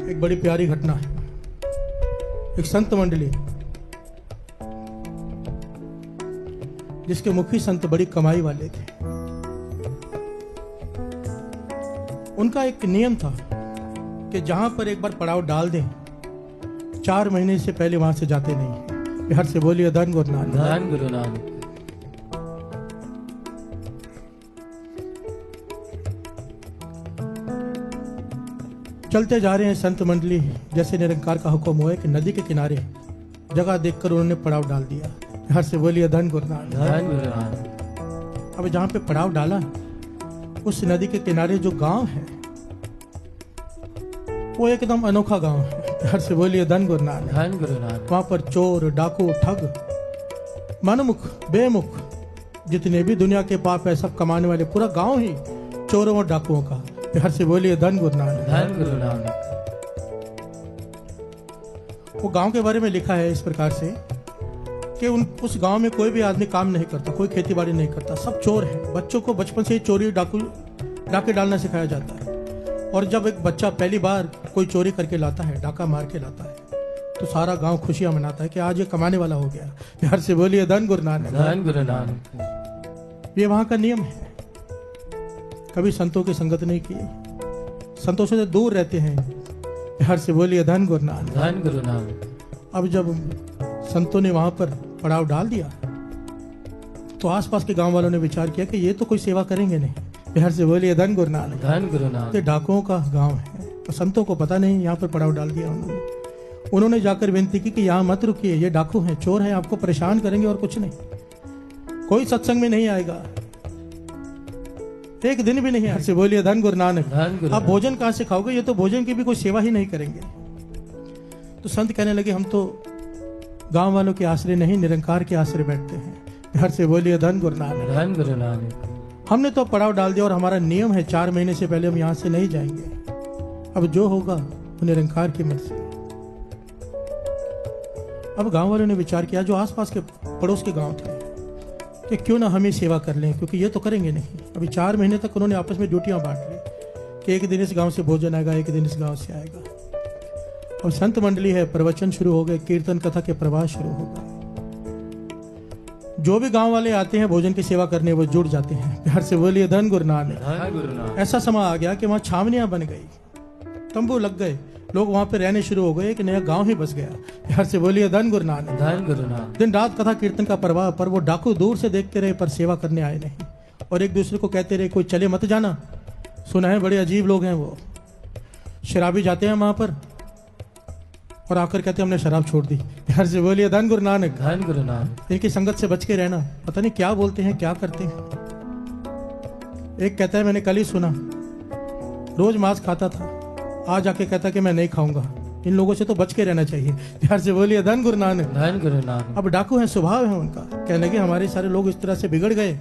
एक बड़ी प्यारी घटना है। एक संत मंडली जिसके मुखी संत बड़ी कमाई वाले थे, उनका एक नियम था कि जहां पर एक बार पड़ाव डाल दें 4 महीने से पहले वहां से जाते नहीं। बिहार से बोलिए धन गुरु नानक। धन गुरु नानक। चलते जा रहे हैं संत मंडली, जैसे निरंकार का हुक्म हुआ कि नदी के किनारे जगह देखकर उन्होंने पड़ाव डाल दिया। बिहार से बोलिए धन गुरु नानक। धन गुरु नानक। अब जहां पे पड़ाव डाला उस नदी के किनारे जो गांव है वो एकदम अनोखा गांव है। बिहार से बोलिए धन गुरु नानक। धन गुरु नानक। वहां पर चोर, डाकू, ठग, मनमुख, बेमुख जितने भी दुनिया के पाप है सब कमाने वाले, पूरा गांव ही चोरों और डाकुओं का। बिहार से बोलिए धन गुरु नानक। धन गुरु नानक। वो गांव के बारे में लिखा है इस प्रकार से कि उस गांव में कोई भी आदमी काम नहीं करता, कोई खेती बाड़ी नहीं करता, सब चोर है। बच्चों को बचपन से ही चोरी डाके डालना सिखाया जाता है। और जब एक बच्चा पहली बार कोई चोरी करके लाता है, डाका मार के लाता है, तो सारा गांव खुशियां मनाता है कि आज ये कमाने वाला हो गया। बिहार से बोलिए धन गुरु नानक। धन गुरु नानक। ये वहां का नियम है। कभी संतों की संगत नहीं की, संतों से दूर रहते हैं। बिहार से बोलिए धन गुरु नानक। धन गुरु नानक। अब जब संतों ने वहां पर पड़ाव डाल दिया तो आसपास के गांव वालों ने विचार किया कि ये तो कोई सेवा करेंगे नहीं। बिहार से बोलिए धन गुरु नानक। धन गुरु नानक। ये डाकुओं का गांव है, तो संतों को पता नहीं, यहाँ पर पड़ाव डाल दिया उन्होंने जाकर विनती की कि यहाँ मत रुकिए, ये डाकू हैं, चोर हैं, आपको परेशान करेंगे और कुछ नहीं। कोई सत्संग में नहीं आएगा, एक दिन भी नहीं। बिहार से बोलिए धन गुरु नानक। आप भोजन कहाँ से खाओगे, ये तो भोजन की भी कोई सेवा ही नहीं करेंगे। तो संत कहने लगे हम तो गांव वालों के आश्रय नहीं, निरंकार के आश्रय बैठते हैं। बिहार से बोलिए धन गुरु नानक। धन गुरु नानक। हमने तो पड़ाव डाल दिया और हमारा नियम है 4 महीने से पहले हम यहाँ से नहीं जाएंगे। अब जो होगा वो निरंकार की मर्जी। अब गांव वालों ने विचार किया, जो आसपास के पड़ोस के गांव थे, कि क्यों ना हम ही सेवा कर लें, क्योंकि ये तो करेंगे नहीं। अभी 4 महीने तक उन्होंने आपस में ड्यूटियां बांट ली कि एक दिन इस गांव से भोजन आएगा, एक दिन इस गांव से आएगा। अब संत मंडली है, प्रवचन शुरू हो गए, कीर्तन कथा के प्रवाह शुरू हो गए। जो भी गांव वाले आते हैं भोजन की सेवा करने वो जुड़ जाते हैं। बिहार से बोलिए धन गुरु नानक। ऐसा समय आ गया कि वहां छावनियां बन गई, तंबू लग गए, लोग वहां पे रहने शुरू हो गए, एक नया गांव ही बस गया। बिहार से बोलिए धन गुरु नानक। धन गुरु नानक। दिन रात कथा कीर्तन का प्रवाह, पर वो डाकू दूर से देखते रहे पर सेवा करने आए नहीं, और एक दूसरे को कहते रहे कोई चले मत जाना। सुना है बड़े अजीब लोग हैं वो, शराबी जाते हैं वहां पर और आकर कहते हमने शराब छोड़ दी। बिहार से बोलिए धन गुरु नानक। धन गुरु नानक। इनकी संगत से बच के रहना, पता नहीं क्या बोलते हैं क्या करते हैं। एक कहता है मैंने कल ही सुना, रोज मांस खाता था, आज आके कहता कि मैं नहीं खाऊंगा। इन लोगों से तो बच के रहना चाहिए। बिहार से बोलिए धन गुरु नानक। धन गुरु नानक। अब डाकू है, स्वभाव है उनका, कहने लगे हमारे सारे लोग इस तरह से बिगड़ गए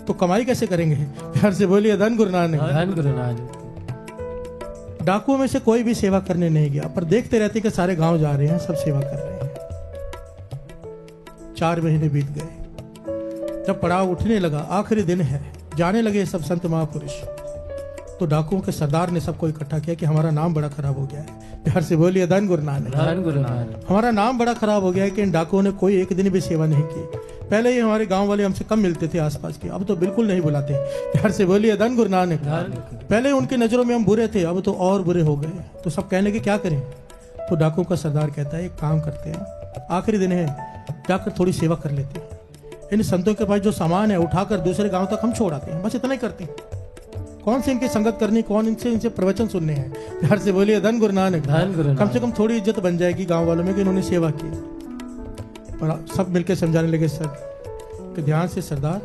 तो कमाई कैसे करेंगे। बिहार से बोलिए धन गुरु नानक। धन गुरु नानक। डाकुओं में से कोई भी सेवा करने नहीं गया, पर देखते रहते कि सारे गांव जा रहे हैं, सब सेवा कर रहे हैं। 4 महीने बीत गए। जब पड़ाव उठने लगा, आखिरी दिन है, जाने लगे सब संत महापुरुष, तो डाकुओं के सरदार ने सबको इकट्ठा किया कि हमारा नाम बड़ा खराब हो गया है। बिहार से बोलिए धन गुरु नानक। धन गुरु नानक। हमारा नाम बड़ा खराब हो गया है कि इन डाकुओं ने कोई एक दिन भी सेवा नहीं की। पहले ही हमारे गांव वाले हमसे कम मिलते थे आसपास के, अब तो बिल्कुल नहीं बुलाते। बिहार से बोलिए धन गुरु नानक। पहले उनकी नजरों में हम बुरे थे, अब तो और बुरे हो गए। तो सब कहने के क्या करें। तो डाकुओं का सरदार कहता है एक काम करते हैं, आखिरी दिन है, जाकर थोड़ी सेवा कर लेते हैं। इन संतों के पास जो सामान है उठाकर दूसरे गांव तक हम छोड़ आते हैं, बस इतना ही करते हैं। कौन से इनकी संगत करनी, कौन इनसे प्रवचन सुनने हैं। बिहार से बोलिए धन गुरु नानक। कम से कम थोड़ी इज्जत बन जाएगी गांव वालों में कि इन्होंने सेवा की। और सब मिलकर समझाने लगे सर कि ध्यान से सरदार,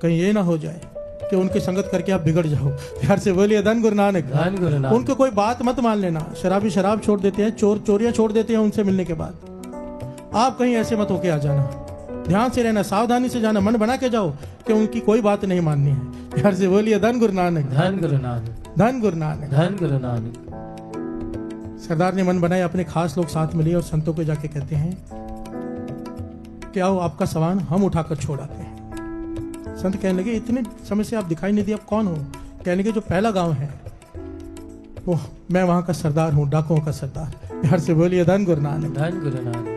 कहीं ये ना हो जाए कि उनकी संगत करके आप बिगड़ जाओ। बिहार से बोलिए धन गुरु नानक। धन गुरु नानक। उनकी कोई बात मत मान लेना। शराबी शराब छोड़ देते हैं, चोर चोरियां छोड़ देते हैं उनसे मिलने के बाद। आप कहीं ऐसे मत होके आ जाना, ध्यान से रहना, सावधानी से जाना, मन बना के जाओ कि उनकी कोई बात नहीं माननी है। बिहार से बोलिए धन गुरु नानक। धन गुरु नानक। धन गुरु नानक। धन गुरु नानक। सरदार ने मन बनाया, अपने खास लोग साथ मिले और संतों को जाके कहते हैं कि आओ आपका सामान हम उठाकर छोड़ आते हैं। संत कहने लगे इतने समय से आप दिखाई नहीं दिए, आप कौन हो। कहने लगे जो पहला गांव है वो मैं वहाँ का सरदार हूँ, डाकुओं का सरदार। प्यार से बोलिए धन गुरु नानक, धन गुरु नानक,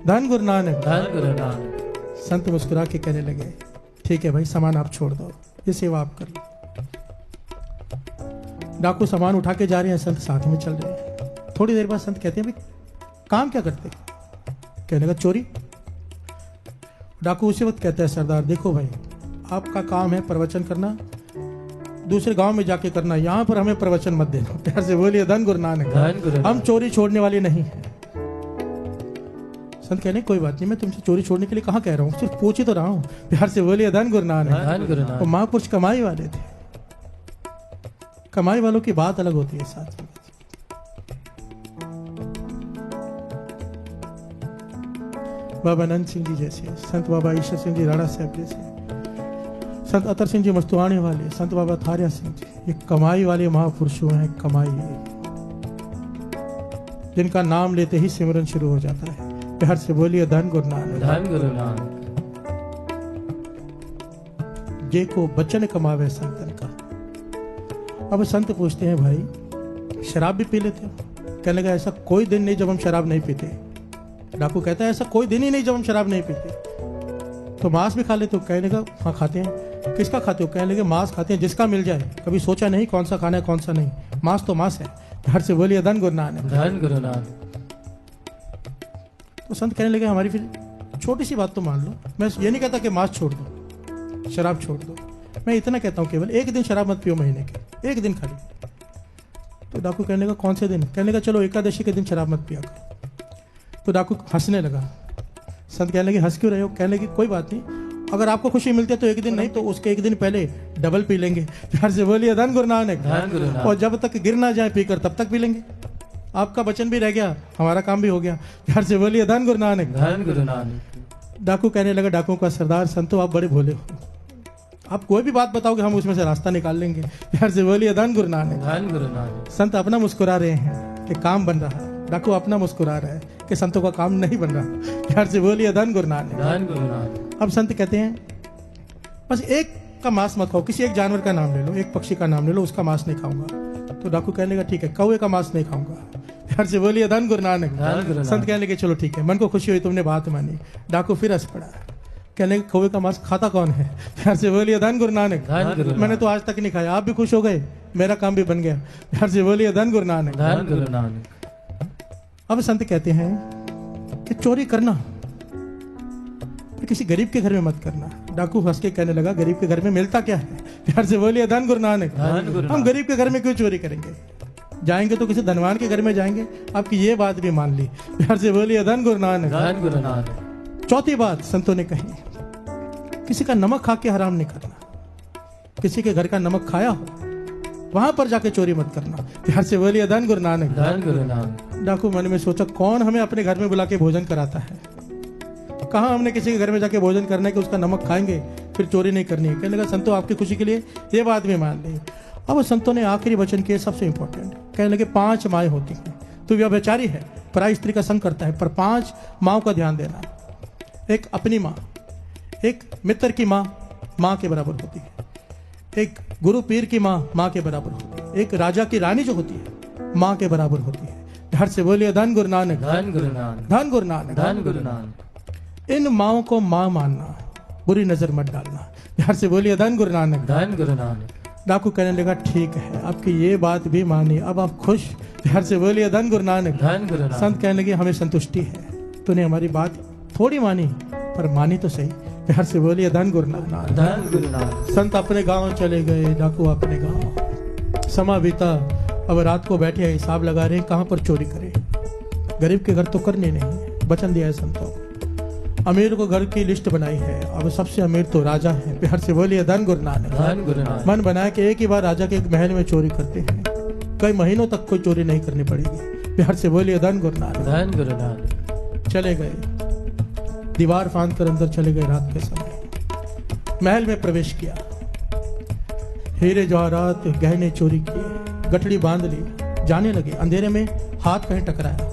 धन गुरु नानक। धन गुरु नानक। संत मुस्कुरा के कहने लगे, ठीक है भाई, सामान आप छोड़ दो, ये सेवा आप कर लो। डाकू सामान उठा के जा रहे हैं, संत साथ में चल रहे हैं। थोड़ी देर बाद संत कहते हैं, भाई काम क्या करते? कहने का चोरी। डाकू उसी वक्त कहता है, सरदार देखो भाई, आपका काम है प्रवचन करना, दूसरे गांव में जाके करना, यहाँ पर हमें प्रवचन मत देना। प्यार से बोलिए धन गुरु नानक, धन गुरु नानक। हम चोरी छोड़ने वाले नहीं हैं। संत कहने कोई बात नहीं, मैं तुमसे चोरी छोड़ने के लिए कहाँ कह रहा हूँ, सिर्फ पूछ ही तो रहा हूँ। प्यार से बोलिए धन गुरु नानक। धन गुरु वो नानक। महापुरुष कमाई वाले थे, कमाई वालों की बात अलग होती है साथ में। बाबा अनंत सिंह जी जैसे, संत बाबा ईश्वर सिंह जी राणा साहब जैसे, संत अतर सिंह जी मस्तुआने वाले, संत बाबा थारिया सिंह जी, ये कमाई वाले महापुरुषों हैं। कमाई जिनका नाम लेते ही सिमरन शुरू हो जाता है। प्यार से बोलिए धन गुरु नानक, धन गुरु नानक। जे को बचन कमावे संतन का। अब संत पूछते हैं, भाई शराब भी पी लेते हो? कहने लगा, ऐसा कोई दिन नहीं जब हम शराब नहीं पीते। डाकू कहता है, ऐसा कोई दिन ही नहीं जब हम शराब नहीं पीते। तो मांस भी खा लेते हो? कहने लगा, हाँ खाते हैं। किसका खाते हो? कहने लगे, मांस खाते हैं जिसका मिल जाए, कभी सोचा नहीं कौन सा खाना है कौन सा नहीं, मांस तो मांस है। घर से बोलिए धन गुरु नानक, धन गुरु नानक। तो संत कहने लगे, हमारी फिर छोटी सी बात तो मान लो, मैं ये नहीं कहता कि मांस छोड़ दो, शराब छोड़ दो, मैं इतना कहता हूँ केवल एक दिन शराब मत पियो, महीने के एक दिन खाली। तो डाकू कहने लगा, कौन से दिन? कहने लगा, चलो एकादशी के दिन शराब मत पिया करो। तो डाकू हंसने लगा। संत कहने लगे, हंस क्यों रहे हो? कहने लगे, कोई बात नहीं, अगर आपको खुशी मिलती है तो एक दिन नहीं तो उसके एक दिन पहले डबल पी लेंगे। प्यार से बोलिए धन गुरु नानक, धन गुरु नानक। और जब तक गिर ना जाए पीकर तब तक पी लेंगे। आपका वचन भी रह गया, हमारा काम भी हो गया। प्यार से बोलिए धन गुरु नानक, धन गुरु नानक। डाकू कहने लगा, डाकुओं का सरदार, संतो आप बड़े भोले हो, आप कोई भी बात बताओगे हम उसमें से रास्ता निकाल लेंगे। प्यार से बोलिए धन गुरु नानक, धन गुरु नानक। संत अपना मुस्कुरा रहे हैं कि काम बन रहा है, डाकू अपना मुस्कुरा रहा है कि संतों का काम नहीं बन रहा। प्यार से बोलिए धन गुरु नानक, धन गुरु नानक। अब संत कहते हैं, बस एक का मांस मत खाओ, किसी एक जानवर का नाम ले लो, एक पक्षी का नाम ले लो, उसका मांस नहीं खाऊंगा। तो डाकू कहने लगा, ठीक है, कौवे का मांस नहीं खाऊंगा। प्यार से बोलिए धन गुरु नानक, धन गुरु नानक। संत कहने लगे, चलो ठीक है, मन को खुशी हुई, तुमने बात मानी। डाकू फिर हंस पड़ा, कहने लगे, कौवे का मांस खाता कौन है? प्यार से बोलिए धन गुरु नानक, धन गुरु नानक। मैंने तो आज तक नहीं खाया, आप भी खुश हो गए, मेरा काम भी बन गया। प्यार से बोलिए धन गुरु नानक, धन गुरु नानक। अब संत कहते हैं कि चोरी करना किसी गरीब के घर में मत करना। डाकू हंस के कहने लगा, गरीब के घर में मिलता क्या है? प्यार से बोलिए धन गुरु नानक, धन गुरु हम नानक। गरीब के घर में क्यों चोरी करेंगे? जाएंगे तो किसी धनवान के घर में जाएंगे। आपकी ये बात भी मान ली। प्यार से बोलिए धन गुरु नानक, धन गुरु नानक। चौथी बात संतों ने कही, किसी का नमक खा के हराम नहीं करना। किसी के घर का नमक खाया हो वहां पर जाके चोरी मत करना। प्यार से बोलिए धन गुरु नानक, धन गुरु नानक। डाकू मन में सोचा, कौन हमें अपने घर में बुला के भोजन कराता है? कहाँ हमने किसी के घर में जाके भोजन करना है कि उसका नमक खाएंगे फिर चोरी नहीं करनी है। कहने लगा, संतों आपकी खुशी के लिए ये बात भी मान ली। अब संतों ने आखिरी वचन किए, सबसे इंपॉर्टेंट, कहने लगे, 5 माएँ होती हैं, तो व्यभिचारी है, पराई स्त्री का संग करता है, पर 5 माँओं का ध्यान देना। एक अपनी माँ, एक मित्र की माँ, माँ के बराबर होती है, एक गुरु पीर की माँ, माँ के बराबर होती है, एक राजा की रानी जो होती है माँ के बराबर होती है। घर से बोलिए धन गुरु नानक, धन गुरु नानक। धन गुरु नानक, धन गुरु नानक। इन माँओं को माँ मानना, बुरी नजर मत डालना। घर से बोलिए धन गुरु नानक, धन गुरु नानक। डाकू कहने लगा, ठीक है, आपकी ये बात भी मानी, अब आप खुश? घर से बोलिए धन गुरु नानक, धन गुरु नानक। संत कहने लगे, हमें संतुष्टि है, तूने हमारी बात थोड़ी मानी पर मानी तो सही। घर से बोलिए धन गुरु नानक, धन गुरु नानक। संत अपने गांव चले गए, डाकू अपने गांव। समा बीता, अब रात को बैठे हिसाब लगा रहे कहां पर चोरी करें। गरीब के घर तो करने नहीं, वचन दिया है संतों। अमीर को घर की लिस्ट बनाई है, अब सबसे अमीर तो राजा है। प्यार से बोलिए धन गुरु नानक, धन गुरु नानक। मन बनाया कि एक ही बार राजा के एक महल में चोरी करते हैं, कई महीनों तक कोई चोरी नहीं करनी पड़ेगी। प्यार से बोलिए धन गुरु नानक, धन गुरु नानक। चले गए, दीवार फांद कर अंदर चले गए। रात के समय महल में प्रवेश किया, हीरे जवाहरात गहने चोरी किए, गठड़ी बांध ली, जाने लगे। अंधेरे में हाथ कहीं टकराया,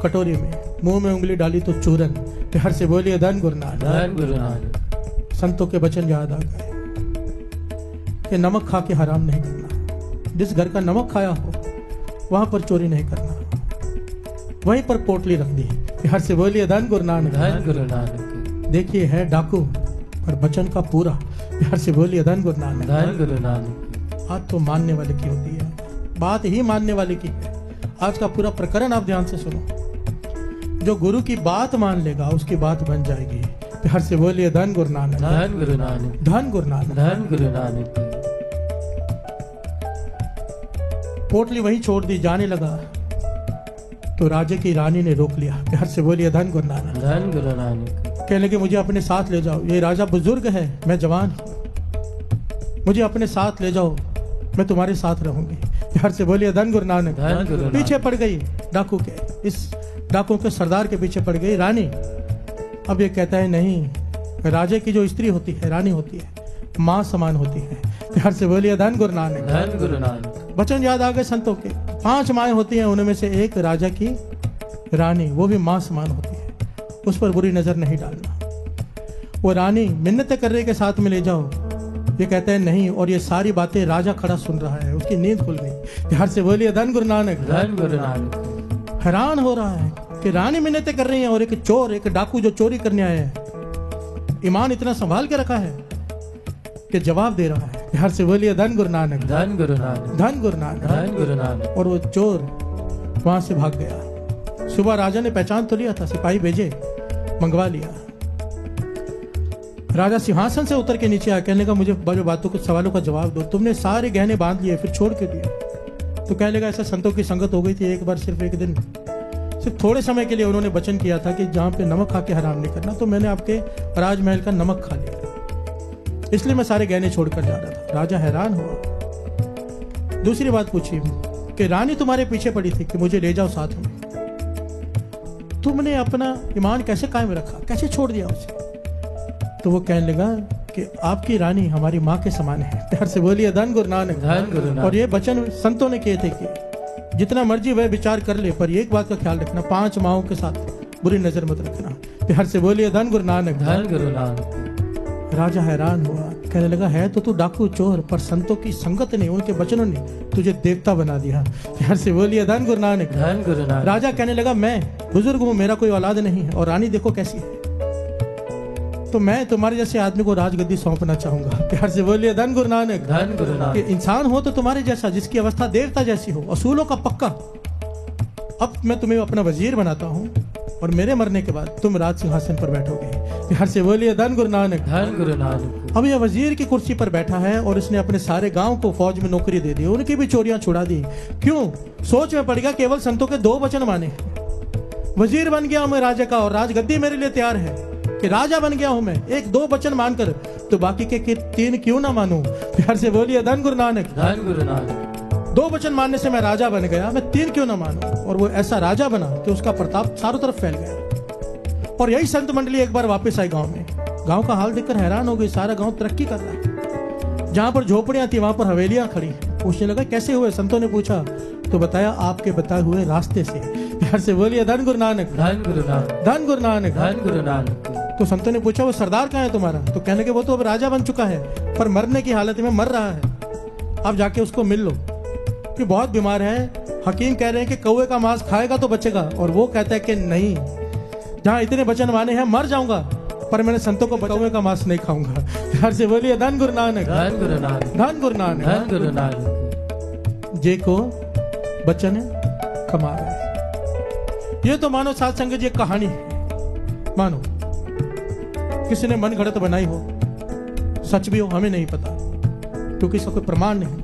कटोरी में मुंह में उंगली डाली तो चूरन। प्यार से बोलिए धन गुरु नानक, धन गुरु नानक। संतों के वचन याद आ गए कि नमक खा के हराम नहीं करना, जिस घर का नमक खाया हो वहां पर चोरी नहीं करना। वहीं पर पोटली रख दी। प्यार से बोलिए धन गुरु नानक। धन गुरु नानक। देखिए है डाकू और बचन का पूरा। प्यार से बोलिए धन गुरु नानक। धन गुरु नानक। बात तो मानने वाले की होती है, बात ही मानने वाले की है। आज का पूरा प्रकरण आप ध्यान से सुनो। जो गुरु की बात मान लेगा उसकी बात बन जाएगी। प्यार से बोलिए धन गुरु नानक। धन गुरु नानक। धन गुरु नानक। धन गुरु नानक। पोटली वहीं छोड़ दी, जाने लगा तो राजे की रानी ने रोक लिया। प्यार से बोलिए धन गुरु नानक। धन गुरु नानक। कहने लगे मुझे अपने साथ ले जाओ, ये राजा बुजुर्ग है, मैं जवान हूं, मुझे अपने साथ ले जाओ, मैं तुम्हारे साथ रहूंगी। प्यार से बोलिए धन गुरु नानक। धन गुरु नानक। पीछे पड़ गई डाकू के, इस डाकू के सरदार के पीछे पड़ गई रानी। अब ये कहता है नहीं, राजे की जो स्त्री होती है, रानी होती है, माँ समान होती है। प्यार से बोलिए धन गुरु नानक। धन गुरु नानक। वचन याद आ गए संतों के। 5 माएँ होती हैं, उनमें से एक राजा की रानी, वो भी माँ समान होती है, उस पर बुरी नजर नहीं डालना। वो रानी मिन्नतें करने के साथ में ले जाओ, ये कहते हैं नहीं। और ये सारी बातें राजा खड़ा सुन रहा है, उसकी नींद खुल गई। प्यार से बोलिए धन गुरु नानक। धन गुरु नानक। हैरान हो रहा है कि रानी मिन्नतें कर रही है और एक चोर, एक डाकू जो चोरी करने आया है, ईमान इतना संभाल के रखा है कि जवाब दे रहा है। प्यार से बोलिए धन गुरु नानक। धन गुरु नानक। धन गुरु नानक। धन गुरु नानक। और वो चोर वहां से भाग गया। सुबह राजा ने पहचान तो लिया था, सिपाही भेजे, मंगवा लिया। राजा सिंहासन से उतर के नीचे आया, कहने का मुझे जो बातों कुछ सवालों का जवाब दो। तुमने सारे गहने बांध लिए फिर छोड़ के दिए। तो कहने लगा ऐसा संतों की संगत हो गई थी, एक बार सिर्फ एक दिन, सिर्फ थोड़े समय के लिए उन्होंने वचन किया था कि जहां पे नमक खा के हराम नहीं करना, तो मैंने आपके राजमहल का नमक खा लिया, इसलिए मैं सारे गहने छोड़कर जा रहा था। राजा हैरान हुआ। दूसरी बात पूछी कि रानी तुम्हारे पीछे पड़ी थी कि मुझे ले जाओ साथ में, तुमने अपना ईमान कैसे कायम रखा, कैसे छोड़ दिया उसे? तो वो कहने लगा कि आपकी रानी हमारी माँ के समान है। प्यार से बोलिए धन गुरु नानक। धन गुरु नानक। और ये वचन संतों ने किए थे कि जितना मर्जी वह विचार कर ले, पर एक बात का ख्याल रखना, 5 माओं के साथ बुरी नजर मत रखना। प्यार से बोलिए धन गुरु नानक। धन गुरु नानक। राजा हैरान हुआ, कहने लगा है तो तू डाकू चोर, पर संतों की संगत ने, उनके वचनों ने तुझे देवता बना दिया। प्यार से बोलिए धन गुरु नानक। धन गुरु नानक। राजा कहने लगा मैं बुजुर्ग हूं, मेरा कोई औलाद नहीं है, और रानी देखो कैसी है, तो मैं तुम्हारे जैसे आदमी को राजगद्दी सौंपना चाहूंगा। प्यार से बोलिए धन गुरु नानक। धन गुरु नानक। कि इंसान हो तो तुम्हारे जैसा, जिसकी अवस्था देवता जैसी हो, असूलों का पक्का। अब मैं तुम्हें अपना वजीर बनाता हूँ और मेरे मरने के बाद तुम राज सिंहासन पर बैठोगे। प्यार से बोलिए धन गुरु नानक। धन गुरु नानक। अब यह वजीर की कुर्सी पर बैठा है और इसने अपने सारे गांव को फौज में नौकरी दे दी, उनकी भी चोरियां छुड़ा दी। क्यों? सोच में पड़ गया केवल संतों के 2 वचन माने। वजीर बन गया हूं मैं राजा का, और राजगद्दी मेरे लिए तैयार है कि राजा बन गया हूं मैं, 1-2 वचन मानकर, तो बाकी के 3 क्यों ना मानूं? प्यार से बोलिए धन गुरु नानक। धन गुरु नानक। 2 वचन मानने से मैं राजा बन गया, मैं 3 क्यों ना मानूं? और वो ऐसा राजा बना कि उसका प्रताप चारों तरफ फैल गया। और यही संत मंडली एक बार वापस आई गांव में। गांव का हाल देखकर हैरान हो गई, सारा गांव तरक्की कर रहा है। जहां पर झोपड़ियां थी वहां पर हवेलियां खड़ी। पूछने लगा कैसे हुए? संतों ने पूछा तो बताया आपके बताए हुए रास्ते से। प्यार से बोलिए धन गुरु नानक। धन गुरु नानक। धन गुरु नानक। धन गुरु नानक। तो संतों ने पूछा वो सरदार कहाँ है तुम्हारा? तो कहने के वो तो अब राजा बन चुका है, पर मरने की हालत में मर रहा है, आप जाके उसको मिल लो, कि बहुत बीमार है। हकीम कह रहे हैं कि कौवे का मांस खाएगा तो बचेगा, और वो कहता है कि नहीं, जहाँ इतने वचन माने हैं मर जाऊंगा, पर मैंने संतों को कौवे का मांस नहीं खाऊंगा। प्यार से बोलिए धन गुरु नानक। धन गुरु नानक। धन गुरु नानक। धन गुरु नानक। जे को बचन कमा रहे। ये तो मानो सात संगत जी एक कहानी है, मानो किसी ने मन घड़त बनाई हो, सच भी हो हमें नहीं पता क्योंकि इसका कोई प्रमाण नहीं,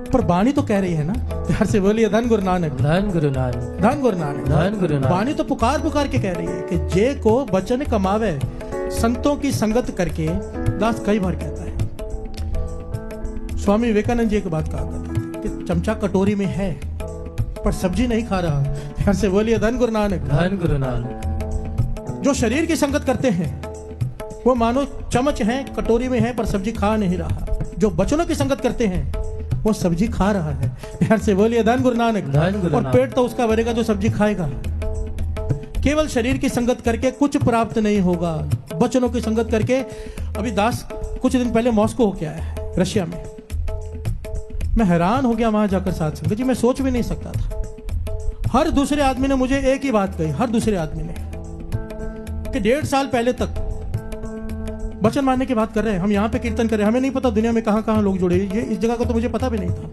पर बाणी तो कह रही है ना। प्यार से बोलिए धन गुरु नानक। धन गुरु नानक। धन गुरु नानक। धन गुरु नानक। बाणी तो पुकार पुकार के कह रही है कि जे को बचन कमावे, संतों की संगत करके। दास कई बार कहता है, स्वामी विवेकानंद जी एक बात कहा था कि चमचा कटोरी में है पर सब्जी नहीं खा रहा। प्यार से बोलिए धन गुरु नानक। धन गुरु नानक। जो शरीर की संगत करते हैं वो मानो चम्मच है, कटोरी में है पर सब्जी खा नहीं रहा। जो बचनों की संगत करते हैं वो सब्जी खा रहा है। प्यार से बोलिए धन गुरु नानक। धन गुरु और नानक। पेट तो उसका भरेगा जो सब्जी खाएगा। केवल शरीर की संगत करके कुछ प्राप्त नहीं होगा, बचनों की संगत करके। अभी दास कुछ दिन पहले मॉस्को होके आया है, रशिया में। मैं हैरान हो गया वहां जाकर साथ संगत जी, मैं सोच भी नहीं सकता था। हर दूसरे आदमी ने मुझे एक ही बात कही, हर दूसरे आदमी ने, कि 1.5 साल पहले तक वचन मानने की बात कर रहे हैं, हम यहाँ पे कीर्तन कर रहे हैं, हमें नहीं पता दुनिया में कहां कहां लोग जुड़े, ये इस जगह का तो मुझे पता भी नहीं था।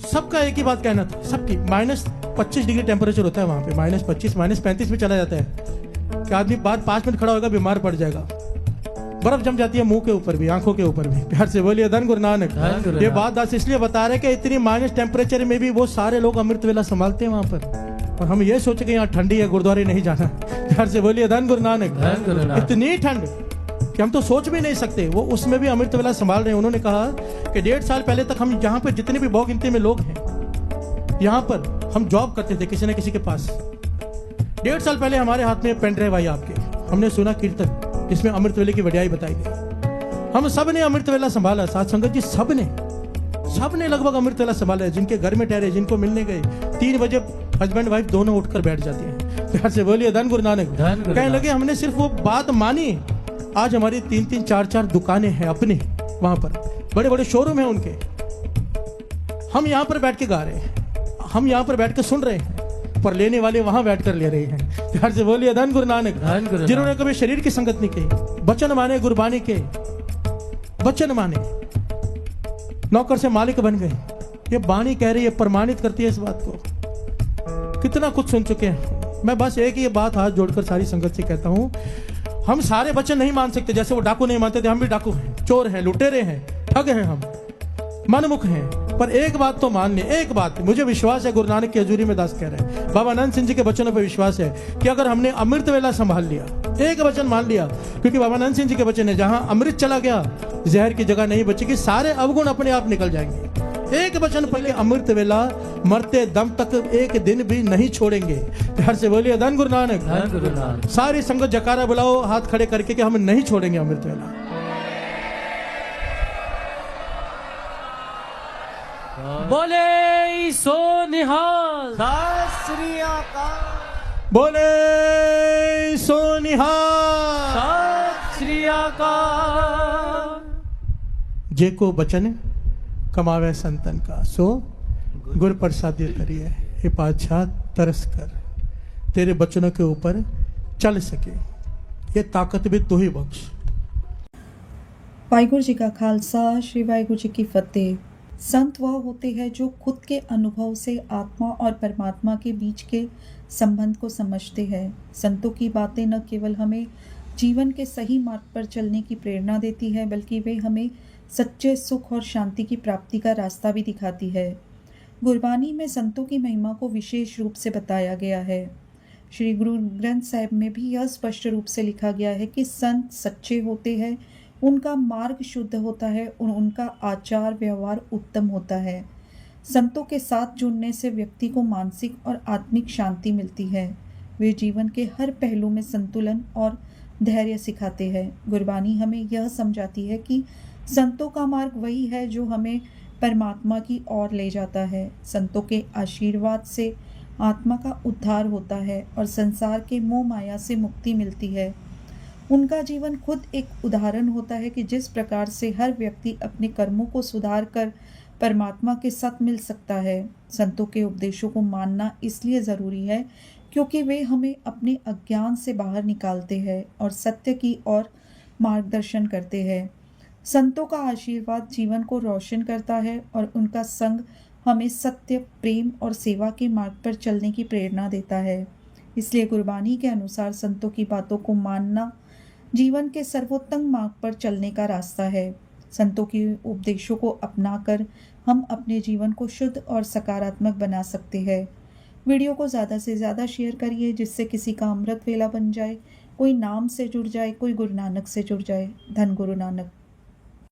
सबका एक ही बात कहना था, सबकी -25 डिग्री टेम्परेचर होता है वहां पे, -25 -35 में चला जाता है कि आदमी बाद 5 मिनट खड़ा होगा बीमार पड़ जाएगा। बर्फ जम जाती है मुंह के ऊपर भी, आंखों के ऊपर भी। प्यार से बोलिए धन गुरु नानक। ये बात दास इसलिए बता रहे कि इतनी माइनस टेम्परेचर में भी वो सारे लोग अमृत वेला संभालते हैं वहां पर, और हम ये सोचे कि यहाँ ठंडी है, गुरुद्वारे नहीं जाना। प्यार से बोलिए धन गुरु नानक। इतनी ठंड कि हम तो सोच भी नहीं सकते, वो उसमें भी अमृत वेला संभाल रहे हैं। उन्होंने कहा कि 1.5 साल पहले तक हम यहाँ पर जितने भी बहुगिनती में लोग हैं, यहाँ पर हम जॉब करते थे किसी न किसी के पास। 1.5 साल पहले हमारे हाथ में पेन ड्राइव आई आपके, हमने सुना कीर्तन जिसमें अमृत वेले की वड्याई बताई गई। हम सब ने अमृत वेला संभाला, साथ संगत जी सब ने लगभग अमृत वेला संभाला है। जिनके घर में ठहरे, जिनको मिलने गए, 3 बजे हस्बैंड वाइफ दोनों उठकर बैठ जाती हैं। प्यार से बोलिए धन गुरु नानक। कहने लगे हमने सिर्फ वो बात मानी, आज हमारी 3-3 4-4 दुकानें हैं अपनी, वहां पर बड़े बड़े शोरूम हैं उनके। हम यहाँ पर बैठ के गा रहे हैं, हम यहाँ पर बैठ के सुन रहे हैं, पर लेने वाले वहां बैठकर ले रहे हैं। प्यार से बोलिए धन गुरु नानक। जिन्होंने कभी शरीर की संगत नहीं की, वचन माने, गुरबानी के वचन माने, नौकर से मालिक बन गए। ये बाणी कह रही है, प्रमाणित करती है इस बात को। कितना कुछ सुन चुके हैं। मैं बस एक ही बात हाथ जोड़कर सारी संगत से कहता हूं, हम सारे वचन नहीं मान सकते। जैसे वो डाकू नहीं मानते थे, हम भी डाकू हैं, चोर हैं, लुटेरे हैं, ठग हैं, हम मनमुख हैं। पर एक बात तो मान ले, एक बात मुझे विश्वास है, गुरु नानक की हजूरी में दास कह रहे हैं, बाबा आनंद सिंह जी के वचनों पर विश्वास है कि अगर हमने अमृत वेला संभाल लिया, एक वचन मान लिया, क्योंकि बाबा आनंद सिंह जी के वचन है, जहां अमृत चला गया जहर की जगह नहीं बचेगी, सारे अवगुण अपने आप निकल जाएंगे। एक वचन पहले, अमृत वेला मरते दम तक एक दिन भी नहीं छोड़ेंगे। प्यार से बोलिए धन गुरु नानक। सारी संगत जकारा बुलाओ हाथ खड़े करके कि हम नहीं छोड़ेंगे अमृत वेला। बोले सो निहाल, बोले सो निहाल। श्री अकाल। जेको बचन कमावे संतन का, सो गुर प्रसादी करिए। हे पातशाह, तरस कर तेरे बचनों के ऊपर चल सके, ये ताकत भी तू ही बख्श। वाहिगुरु जी का खालसा, श्री वाहिगुरु जी की फतेह। संत वह होते हैं जो खुद के अनुभव से आत्मा और परमात्मा के बीच के संबंध को समझते हैं। संतों की बातें न केवल हमें जीवन के सही मार्ग पर चलने की प्रेरणा देती है, बल्कि वे हमें सच्चे सुख और शांति की प्राप्ति का रास्ता भी दिखाती है। गुरबानी में संतों की महिमा को विशेष रूप से बताया गया है। श्री गुरु ग्रंथ साहिब में भी यह स्पष्ट रूप से लिखा गया है कि संत सच्चे होते हैं, उनका मार्ग शुद्ध होता है और उनका आचार व्यवहार उत्तम होता है। संतों के साथ जुड़ने से व्यक्ति को मानसिक और आत्मिक शांति मिलती है। वे जीवन के हर पहलू में संतुलन और धैर्य सिखाते हैं। गुरबानी हमें यह समझाती है कि संतों का मार्ग वही है जो हमें परमात्मा की ओर ले जाता है। संतों के आशीर्वाद से आत्मा का उद्धार होता है और संसार के मोह माया से मुक्ति मिलती है। उनका जीवन खुद एक उदाहरण होता है कि जिस प्रकार से हर व्यक्ति अपने कर्मों को सुधार कर परमात्मा के साथ मिल सकता है। संतों के उपदेशों को मानना इसलिए ज़रूरी है क्योंकि वे हमें अपने अज्ञान से बाहर निकालते हैं और सत्य की ओर मार्गदर्शन करते हैं। संतों का आशीर्वाद जीवन को रोशन करता है और उनका संग हमें सत्य, प्रेम और सेवा के मार्ग पर चलने की प्रेरणा देता है। इसलिए गुरबानी के अनुसार संतों की बातों को मानना जीवन के सर्वोत्तम मार्ग पर चलने का रास्ता है। संतों के उपदेशों को अपनाकर हम अपने जीवन को शुद्ध और सकारात्मक बना सकते हैं। वीडियो को ज़्यादा से ज़्यादा शेयर करिए जिससे किसी का अमृत वेला बन जाए, कोई नाम से जुड़ जाए, कोई गुरु नानक से जुड़ जाए। धन गुरु नानक।